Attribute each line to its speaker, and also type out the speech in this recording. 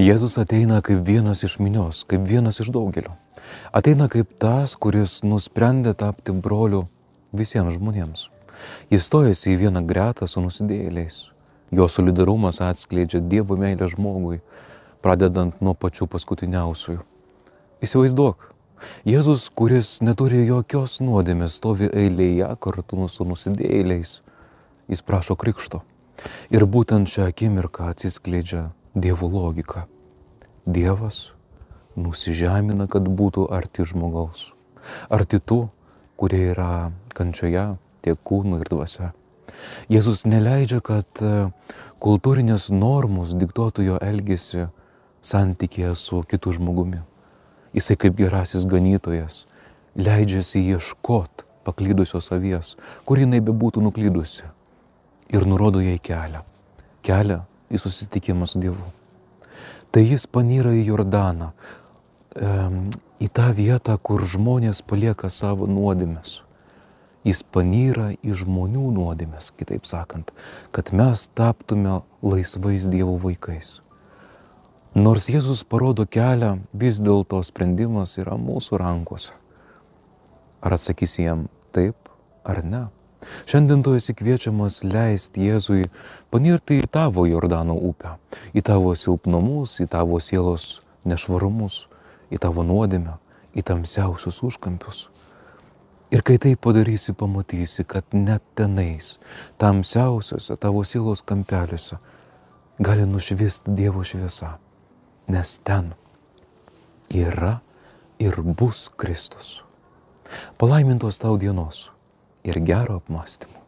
Speaker 1: Jėzus ateina kaip vienas iš minios, kaip vienas iš daugelio. Ateina kaip tas, kuris nusprendė tapti broliu visiems žmonėms. Jis stojasi į vieną gretą su nusidėjėliais. Jo solidarumas atskleidžia Dievo meilę žmogui, pradedant nuo pačių paskutiniausiųjų. Įsivaizduok, Jėzus, kuris neturi jokios nuodėmės, stovi eilėje kartu su nusidėjėliais. Jis prašo krikšto. Ir būtent šią akimirką atsiskleidžia Dievo logika. Dievas nusižemina, kad būtų arti žmogaus. Arti tų, kurie yra kančioje, tiek kūnu ir dvasia. Jėzus neleidžia, kad kultūrinės normos diktuotų jo elgesį santykėje su kitu žmogumi. Jisai kaip gerasis ganytojas leidžiasi ieškot paklydusios avies, kur jinai bebūtų nuklydusi, ir nurodo jai kelią į susitikimą su Dievu. Tai jis panyra į Jordaną, į tą vietą, kur žmonės palieka savo nuodėmes. Jis panyra į žmonių nuodėmes, kitaip sakant, kad mes taptume laisvais Dievo vaikais. Nors Jėzus parodo kelią, vis dėlto sprendimas yra mūsų rankose. Ar atsakysi jam taip ar ne? Šiandien tu esi kviečiamas leisti Jėzui panirti į tavo Jordano upę, į tavo silpnumus, į tavo sielos nešvarumus, į tavo nuodėmę, į tamsiausius užkampius. Ir kai tai padarysi, pamatysi, kad net tenais, tamsiausiuose tavo sielos kampeliuose gali nušviesti Dievo šviesa, nes ten yra ir bus Kristus. Palaimintos tau dienos ir gero apmąstymo.